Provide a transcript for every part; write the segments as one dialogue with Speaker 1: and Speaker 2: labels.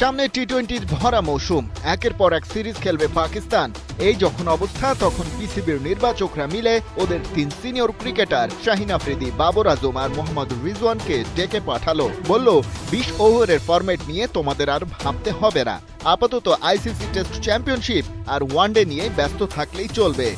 Speaker 1: সামনে টি-20 ভরা মৌসুম, একের পর এক সিরিজ খেলবে পাকিস্তান। এই যখন অবস্থা, তখন পিসিবির নির্বাচকরা মিলে ওদের 3 সিনিয়র ক্রিকেটার শাহিন আফ্রিদি, বাবর আজম আর মোহাম্মদ রিজওয়ানকে ডেকে পাঠালো। বলল 20 ওভারের ফরম্যাট নিয়ে তোমাদের আর ভাবতে হবে না, আপাতত আইসিসি টেস্ট চ্যাম্পিয়নশিপ আর ওয়ানডে নিয়ে ব্যস্ত থাকলেই চলবে।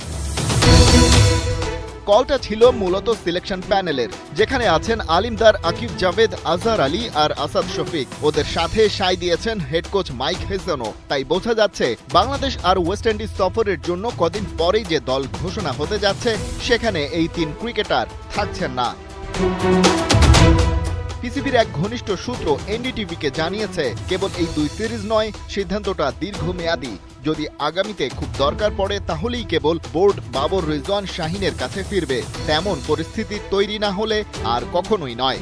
Speaker 1: কলটা ছিল মূলত সিলেকশন প্যানেলের, যেখানে আছেন আলিমদার, আকিব জাভেদ, আজহার আলী আর আসাদ শফিক। ওদের সাথে সাই দিয়েছেন হেড কোচ মাইক হেসনও। তাই বোঝা যাচ্ছে বাংলাদেশ আর ওয়েস্ট ইন্ডিজ সফরের জন্য কদিন পরেই যে দল ঘোষণা হতে যাচ্ছে, সেখানে এই 3 ক্রিকেটার থাকছেন না। পিসিবির এক ঘনিষ্ঠ সূত্র এনডিটিভিকে জানিয়েছে, কেবল এই 2 সিরিজ নয়, সিদ্ধান্তটা দীর্ঘমেয়াদী। যদি আগামীতে খুব দরকার পড়ে, তাহলেই কেবল বোর্ড বাবর, রিজওয়ান, শাহিনের কাছে ফিরবে। তেমন পরিস্থিতি তৈরি না হলে আর কখনোই নয়।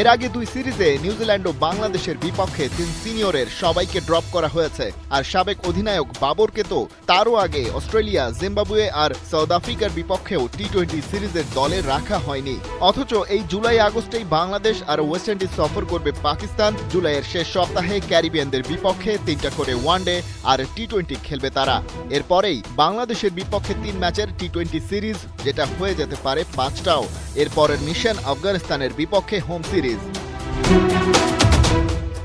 Speaker 1: এর আগে 2 সিরিজে নিউজিল্যান্ড ও বাংলাদেশের বিপক্ষে 3 সিনিয়রের সবাইকে ড্রপ করা হয়েছে। আর সাবেক অধিনায়ক বাবরকে তো তারও আগে অস্ট্রেলিয়া, জিম্বাবুয়ে আর সাউথ আফ্রিকার বিপক্ষেও টি-20 সিরিজের দলে রাখা হয়নি। অথচ এই জুলাই আগস্টেই বাংলাদেশ আর ওয়েস্ট ইন্ডিজ সফর করবে পাকিস্তান। জুলাইয়ের শেষ সপ্তাহে ক্যারিবিয়ানদের বিপক্ষে 3টা করে ওয়ানডে আর টি-20 খেলবে তারা। এরপরেই বাংলাদেশের বিপক্ষে 3 ম্যাচের টি-20 সিরিজ, যেটা হয়ে যেতে পারে 5টাও। এরপরের মিশন আফগানিস্তানের বিপক্ষে হোম সিরিজ।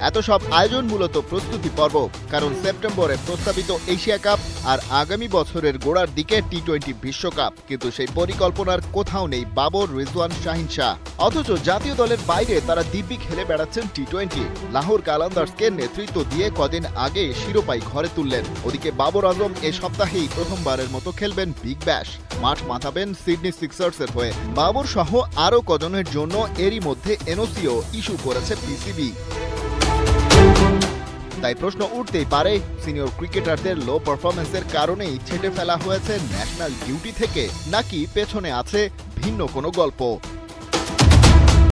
Speaker 1: এত সব আয়োজন মূলত প্রস্তুতি পর্ব, কারণ সেপ্টেম্বরে প্রস্তাবিত এশিয়া কাপ আর আগামী বছরের গোড়ার দিকে টি-20 বিশ্বকাপ। কিন্তু সেই পরিকল্পনার কোথাও নেই বাবর, রিজওয়ান, শাহিন শাহ। অথচ জাতীয় দলের বাইরে তারা দিব্যি খেলে বেড়াচ্ছেন টি-20। লাহোর কালান্দার্সকে নেতৃত্ব দিয়ে কদিন আগে শিরোপাই ঘরে তুললেন। ওদিকে বাবর আজম এ সপ্তাহেই প্রথমবারের মতো খেলবেন বিগ ব্যাশ, মাঠ মাতাবেন সিডনি সিক্সার্সের হয়ে। বাবর সহ আরও কজনের জন্য এরই মধ্যে এনওসিও ইস্যু করেছে পিসিবি। তাই প্রশ্ন উঠতেই পারে, সিনিয়র ক্রিকেটারদের লো পারফরম্যান্সের কারণেই ছেটে ফেলা হয়েছে ন্যাশনাল ডিউটি থেকে, নাকি পেছনে আছে ভিন্ন কোনো গল্প।